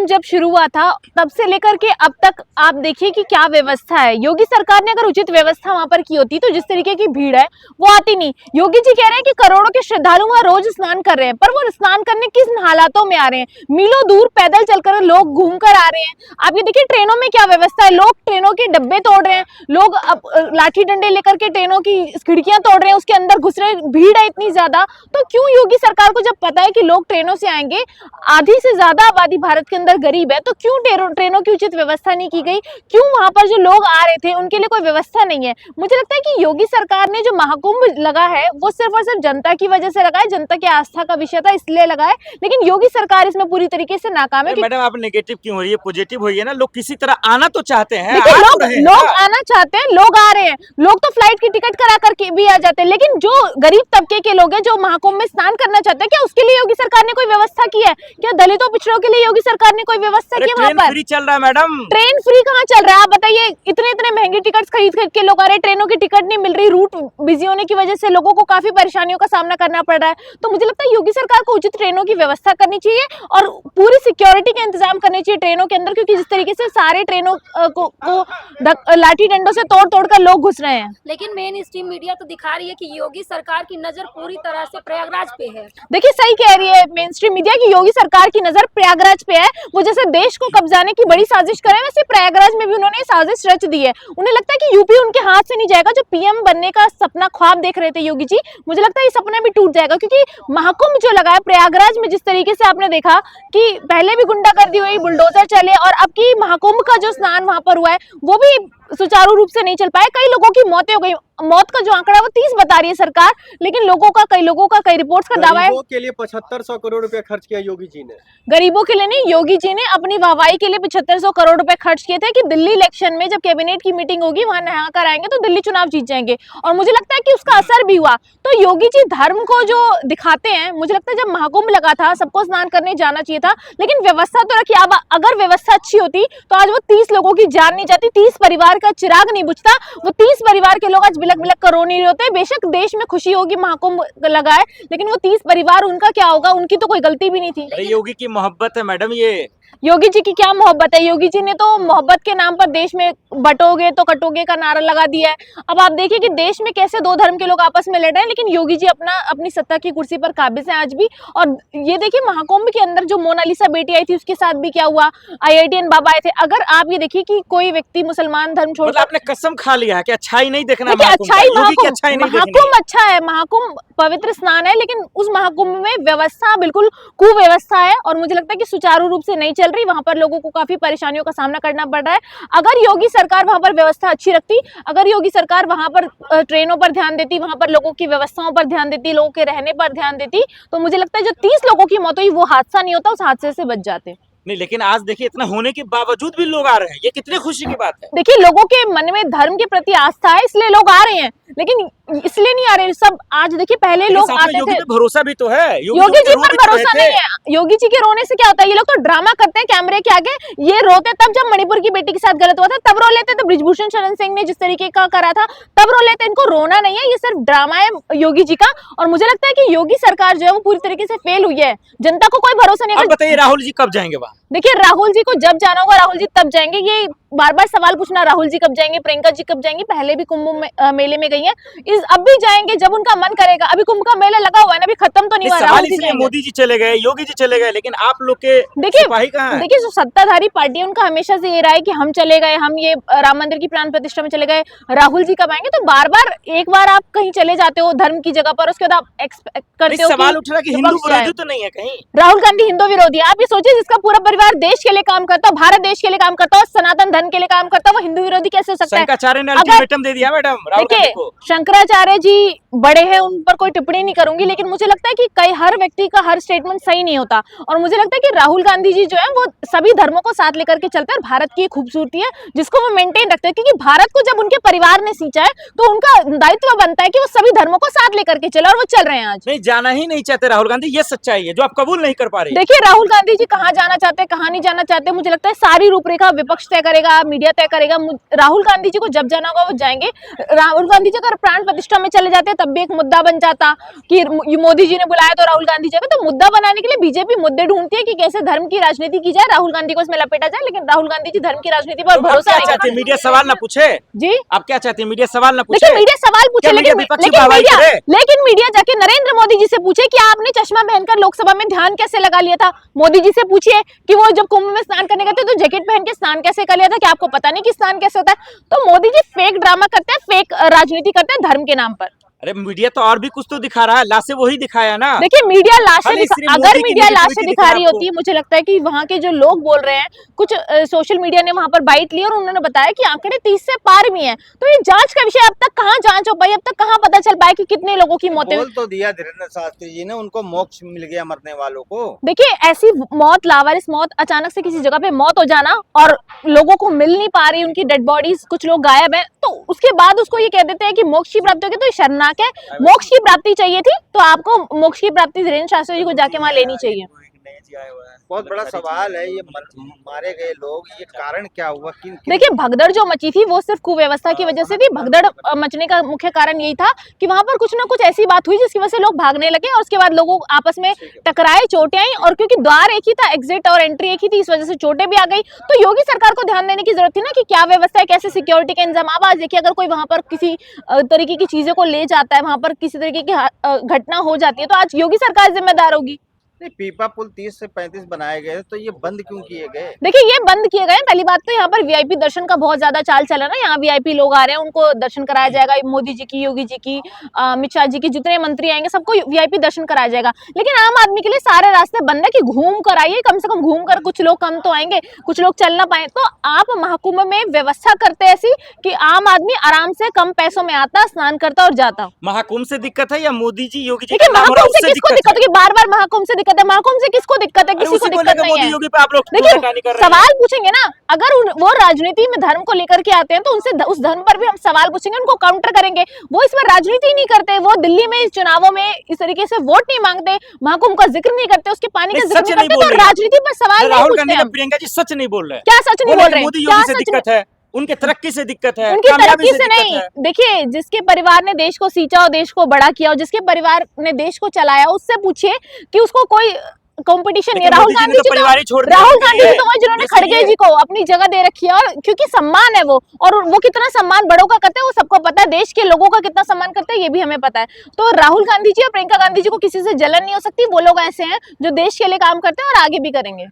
महाकुंभ जब शुरू हुआ था तब से लेकर के अब तक आप देखिए कि क्या व्यवस्था है। योगी सरकार ने अगर उचित व्यवस्था वहां पर की होती तो जिस तरीके की भीड़ है वो आती नहीं। योगी जी कह रहे हैं कि करोड़ों के श्रद्धालु वहां रोज स्नान कर रहे हैं, पर वो स्नान करने किस हालातों में आ रहे हैं, मीलों दूर पैदल चलकर लोग घूम कर आ रहे हैं। आप ये देखिए ट्रेनों में क्या व्यवस्था है, लोग ट्रेनों के डब्बे तोड़ रहे हैं, लोग अब लाठी डंडे लेकर के ट्रेनों की खिड़कियां तोड़ रहे हैं, उसके अंदर घुस रहे हैं, भीड़ है इतनी ज्यादा। तो क्यों योगी सरकार को जब पता है कि लोग ट्रेनों से आएंगे, आधी से ज्यादा आबादी भारत के अंदर गरीब है, तो क्यों ट्रेनों की उचित व्यवस्था नहीं की गई, क्यों वहां पर जो लोग आ रहे थे उनके लिए कोई व्यवस्था नहीं है। मुझे लगता है कि योगी सरकार ने जो महाकुंभ लगा है वो सिर्फ और सिर्फ जनता की वजह से लगा है, जनता की आस्था का विषय था इसलिए लगा है, लेकिन योगी सरकार इसमें पूरी तरीके से नाकाम है। मैडम आप नेगेटिव क्यों हो रही है, पॉजिटिव होइए ना। लोग किसी तरह आना तो चाहते हैं, लोग आना चाहते हैं, लोग आ रहे हैं, लोग तो फ्लाइट की टिकट करा करके भी आ जाते हैं, लेकिन जो गरीब तबके के लोग हैं जो महाकुंभ में स्नान करना चाहते हैं, क्या उसके लिए योगी सरकार ने कोई व्यवस्था की है? क्या दलितों पिछड़ों के लिए योगी सरकार ने कोई व्यवस्था की है? वहां पर फ्री चल रहा है मैडम। ट्रेन फ्री कहाँ चल रहा है? आप बताइए, इतने इतने महंगी टिकट खरीद के लोग आ रहे हैं, ट्रेनों की टिकट नहीं मिल रही, रूट बिजी होने की वजह से लोगों को काफी परेशानियों का सामना करना पड़ रहा है। तो मुझे लगता है योगी सरकार को उचित ट्रेनों की व्यवस्था करनी चाहिए और पूरी सिक्योरिटी का इंतजाम करने चाहिए ट्रेनों के अंदर, क्योंकि जिस तरीके से सारे ट्रेनों को लाठी डंडों से तोड़ तोड़ कर लोग घुस रहे हैं। लेकिन मेन स्ट्रीम मीडिया तो दिखा रही है कि योगी सरकार की नजर पूरी तरह से प्रयागराज पे है। देखिए सही कह रही है मेन स्ट्रीम मीडिया की योगी सरकार की नजर प्रयागराज पे है। वो जैसे देश को कब्जाने की बड़ी साजिश करे, वैसे प्रयागराज में भी उन्होंने साजिश रच दी है। उन्हें लगता है कि यूपी उनके हाथ से नहीं जाएगा। जो पीएम बनने का सपना ख्वाब देख रहे थे योगी जी, मुझे लगता है ये सपना भी टूट जाएगा, क्योंकि महाकुंभ जो लगा है प्रयागराज में, जिस तरीके से आपने देखा कि पहले भी गुंडागर्दी हुई, बुलडोजर चले, और अब की महाकुंभ का जो स्नान वहां पर हुआ है वो भी सुचारू रूप से नहीं चल पाए। कई लोगों की मौतें हो गई। मौत का जो आंकड़ा है वो 30 बता रही है सरकार, लेकिन कई लोगों का कई रिपोर्ट्स का दावा है। गरीबों के लिए 7500 करोड़ रुपए खर्च किया योगी जी ने। गरीबों के लिए नहीं, योगी जी ने अपनी वाहवाही के लिए 7500 करोड़ रुपए खर्च किए थे कि दिल्ली इलेक्शन में जब कैबिनेट की मीटिंग होगी वहां नहा कर आएंगे तो दिल्ली चुनाव जीत जाएंगे, और मुझे लगता है कि उसका असर भी हुआ। तो योगी जी धर्म को जो दिखाते हैं, मुझे लगता है जब महाकुंभ लगा था सबको स्नान करने जाना चाहिए था, लेकिन व्यवस्था तो रखी। अब अगर व्यवस्था अच्छी होती तो आज वो 30 लोगों की जान नहीं जाती, 30 परिवार का चिराग नहीं बुझता, वो 30 परिवार के लोग आज बिलक बिलक कर रो नहीं रहे होते। बेशक देश में खुशी होगी महाकुंभ लगा है, लेकिन वो 30 परिवार, उनका क्या होगा? उनकी तो कोई गलती भी नहीं थी। अरे योगी की मोहब्बत है मैडम, ये योगी जी की क्या मोहब्बत है? योगी जी ने तो मोहब्बत के नाम पर देश में बटोगे तो कटोगे का नारा लगा दिया है। अब आप देखिए कि देश में कैसे दो धर्म के लोग आपस में लड़ रहे हैं, लेकिन योगी जी अपनी सत्ता की कुर्सी पर काबिज हैं आज भी। और ये देखिए महाकुंभ के अंदर जो मोनालिसा बेटी आई थी उसके साथ भी क्या हुआ, IITN बाबा आए थे। अगर आप ये देखिए कि कोई व्यक्ति मुसलमान धर्म छोड़, आपने कसम खा लिया है कि अच्छाई नहीं देखना, महाकुंभ अच्छा है, महाकुंभ पवित्र स्नान है, लेकिन उस महाकुंभ में व्यवस्था बिल्कुल कुव्यवस्था है और मुझे लगता है कि सुचारू रूप से नहीं चल रही। वहां पर लोगों को काफी परेशानियों का सामना करना पड़ रहा है। अगर योगी सरकार वहां पर व्यवस्था अच्छी रखती, अगर योगी सरकार वहां पर ट्रेनों पर ध्यान देती, वहां पर लोगों की व्यवस्थाओं पर ध्यान देती, लोगों के रहने पर ध्यान देती, तो मुझे लगता है जो 30 लोगों की मौत हुई वो हादसा नहीं होता, उस हादसे से बच जाते। नहीं, लेकिन आज देखिए इतना होने के बावजूद भी लोग आ रहे हैं, ये कितनी खुशी की बात है। देखिए लोगों के मन में धर्म के प्रति आस्था है इसलिए लोग आ रहे हैं, लेकिन इसलिए नहीं आ रहे सब। आज देखिए पहले लोग आते थे, भरोसा भी तो है, योगी जी पर भरोसा नहीं है। योगी जी के रोने से क्या होता है? ये लोग तो ड्रामा करते हैं कैमरे के आगे। ये रोते तब जब मणिपुर की बेटी के साथ गलत हुआ था तब रो लेते, तो ब्रिजभूषण शरण सिंह ने जिस तरीके का करा था तब रो लेते। इनको रोना नहीं है, ये सिर्फ ड्रामा है योगी जी का। और मुझे लगता है कि योगी सरकार जो है वो पूरी तरीके से फेल हुई है, जनता को कोई भरोसा नहीं है। बताइए राहुल जी कब जाएंगे वहां? देखिए राहुल जी को जब जाना होगा राहुल जी तब जाएंगे। ये बार बार सवाल पूछना राहुल जी कब जाएंगे, प्रियंका जी कब जाएंगी, पहले भी कुंभ मेले में गई हैं, अब भी जाएंगे जब उनका मन करेगा। अभी कुंभ का मेला लगा हुआ है ना, अभी खत्म तो नहीं हुआ। राहुल जी जाएंगे, मोदी जी चले गए, योगी जी चले गए, लेकिन आप लोग के सिपाही कहां हैं? देखिए जो सत्ताधारी पार्टी है उनका हमेशा से ये रहा है कि हम चले गए, हम ये राम मंदिर की प्राण प्रतिष्ठा में चले गए, राहुल जी कब आएंगे? तो बार बार एक बार आप कहीं चले जाते हो धर्म की जगह पर, उसके बाद आप एक्सपेक्ट करते हो। सवाल उठ रहा है कि हिंदू विरोधी तो नहीं है कहीं? राहुल गांधी हिंदू विरोधी है? आप ये सोचिए जिसका पूरा परिवार देश के लिए काम करता हो, भारत देश के लिए काम करता हो, सनातन धर्म के लिए काम करता हो, वो हिंदू विरोधी कैसे हो सकता है? शंकराचार्य ने अल्टीमेटम दे दिया मैडम राहुल गांधी को। शंकराचार्य जी बड़े हैं, उन पर कोई टिप्पणी नहीं करूंगी, लेकिन मुझे लगता है कि हर व्यक्ति का हर स्टेटमेंट सही नहीं होता। और मुझे लगता है कि राहुल गांधी जी जो है वो सभी धर्मों को साथ लेकर के चलते हैं, और भारत की खूबसूरती है जिसको वो मेंटेन रखते हैं, क्योंकि भारत को जब उनके परिवार ने सींचा है तो उनका दायित्व बनता है कि वो सभी धर्मों को साथ लेकर के चले, और वो चल रहे हैं। आज नहीं जाना ही नहीं चाहते राहुल गांधी, ये सच्चाई है जो आप कबूल नहीं कर पा रहे। देखिए राहुल गांधी जी कहाँ जाना चाहते हैं चाहते, कहाँ नहीं जाना चाहते, मुझे लगता है सारी रूपरेखा विपक्ष तय करेगा, मीडिया तय करेगा। राहुल गांधी जी को जब जाना होगा वो जाएंगे। राहुल गांधी जी अगर प्राण प्रतिष्ठा में चले जाते तब भी एक मुद्दा बन जाता कि मोदी जी ने बुलाया तो राहुल गांधी जी। तो मुद्दा बनाने के लिए बीजेपी मुद्दे ढूंढती है कि कैसे धर्म की राजनीति की जाए, राहुल गांधी को इसमें लपेटा जाए, लेकिन राहुल गांधी जी धर्म की राजनीति पर आप भरोसा क्या नहीं चाहते हैं, करते। मीडिया सवाल ना पूछे? जी आप क्या चाहते हैं, मीडिया सवाल ना पूछे? देखिए मीडिया सवाल पूछे, क्या मीडिया लेकिन विपक्षी लेकिन वाहवाही मीडिया करे? लेकिन मीडिया जाके नरेंद्र मोदी जी से पूछे कि आपने चश्मा पहनकर लोकसभा में ध्यान कैसे लगा लिया था। मोदी जी से पूछिए कि वो जब कुंभ में स्नान करने गए थे तो जैकेट पहन के स्नान कैसे कर लिया था, कि आपको पता नहीं कि स्नान कैसे होता है। तो मोदी जी फेक ड्रामा करते हैं, फेक राजनीति करते हैं धर्म के नाम पर। अरे मीडिया तो और भी कुछ तो दिखा रहा है, लाशें वही दिखाया ना। देखिए मीडिया लाशें खाली सिर्फ अगर मोदी की मीडिया लाशें negativity दिखा रही दिखा होती, मुझे लगता है कि वहां के जो लोग बोल रहे हैं, कुछ सोशल मीडिया ने वहां पर बाइट ली और उन्होंने बताया कि आंकड़े 30 से पार भी हैं। तो ये जांच का विषय, अब तक कहाँ जांच हो पाई, अब तक कहाँ पता चल पाया कि कितने लोगों की मौतें। बोल तो दिया धीरेन्द्र शास्त्री जी ने, उनको मोक्ष मिल गया मरने वालों को। देखिए ऐसी मौत, लावारिस मौत, अचानक से किसी जगह पे मौत हो जाना और लोगों को मिल नहीं पा रही उनकी डेड बॉडीज, कुछ लोग गायब हैं, तो उसके बाद उसको ये कह देते हैं कि मोक्ष की प्राप्ति होगी, तो ये शर्मनाक है। मोक्ष की प्राप्ति चाहिए थी तो आपको मोक्ष की प्राप्ति धीरेन्द्र शास्त्री जी को जाके वहां लेनी चाहिए। बहुत बड़ा सवाल है ये, मारे गए लोग, ये कारण क्या हुआ? देखिए भगदड़ जो मची थी वो सिर्फ कुव्यवस्था की वजह से थी। भगदड़ मचने का मुख्य कारण यही था कि वहां पर कुछ ना कुछ ऐसी बात हुई जिसकी वजह से लोग भागने लगे और उसके बाद लोगों आपस में टकराए, चोटें आई, और क्योंकि द्वार एक ही था, एग्जिट और एंट्री एक ही थी, इस वजह से चोटें भी आ गई। तो योगी सरकार को ध्यान देने की जरूरत थी ना कि क्या व्यवस्था है, कैसे सिक्योरिटी के इंतजाम। अब आज देखिए अगर कोई वहां पर किसी तरीके की चीजों को ले जाता है, वहां पर किसी तरीके की घटना हो जाती है, तो आज योगी सरकार जिम्मेदार होगी। नहीं, पीपा पुल 30 से 35 बनाए गए तो ये बंद क्यों किए गए? देखिए ये बंद किए गए। पहली बात तो यहाँ पर वीआईपी दर्शन का बहुत ज्यादा चाल चला ना, यहाँ वीआईपी लोग आ रहे हैं, उनको दर्शन कराया जाएगा। मोदी जी की, योगी जी की, अमित शाह जी की, जितने मंत्री आएंगे सबको वीआईपी दर्शन कराया जाएगा। लेकिन आम आदमी के लिए सारे रास्ते बंद है कि घूम कर आइए, कम से कम घूम कर, कुछ लोग कम तो आएंगे, कुछ लोग चल ना पाए। तो आप महाकुंभ में व्यवस्था करते ऐसी कि आम आदमी आराम से कम पैसों में आता, स्नान करता और जाता। महाकुंभ से दिक्कत है या मोदी जी, योगी जी? देखिए महाकुंभ से किसको दिक्कत है? बार बार महाकुंभ से दिक्कत है, महाकुंभ से किसको दिक्कत है? किसी को दिक्कत नहीं है। योगी पे आप लोग देखिए सवाल पूछेंगे ना, अगर वो राजनीति में धर्म को लेकर के आते हैं तो उनसे उस धर्म पर भी हम सवाल पूछेंगे, उनको काउंटर करेंगे। वो इसमें राजनीति नहीं करते, वो दिल्ली में चुनावों में इस तरीके से वोट नहीं मांगते, महाकुंभ का जिक्र नहीं करते, उसके पानी का जिक्र नहीं करते, तो राजनीति पर सवाल नहीं राहुल पूछते गांधी हम। प्रियंका जी सच नहीं बोल रहे। क्या सच नहीं बोल रहे? मोदी योगी से दिक्कत है, उनके तरक्की से दिक्कत है, उनकी तरक्की से दिक्कत नहीं। है। देखिए जिसके परिवार ने देश को सींचा और देश को बड़ा किया और जिसके परिवार ने देश को चलाया, उससे पूछिए कि उसको कोई कंपटीशन नहीं है। राहुल गांधी जी तो जिन्होंने खड़गे जी को अपनी जगह दे रखी है, और क्योंकि सम्मान है और वो कितना सम्मान बड़ों का करते हैं वो सबको पता है, देश के लोगों का कितना सम्मान करते हैं ये भी हमें पता है। तो राहुल गांधी जी और प्रियंका गांधी जी को किसी से जलन नहीं हो सकती। वो लोग ऐसे हैं जो देश के लिए काम करते हैं और आगे भी करेंगे।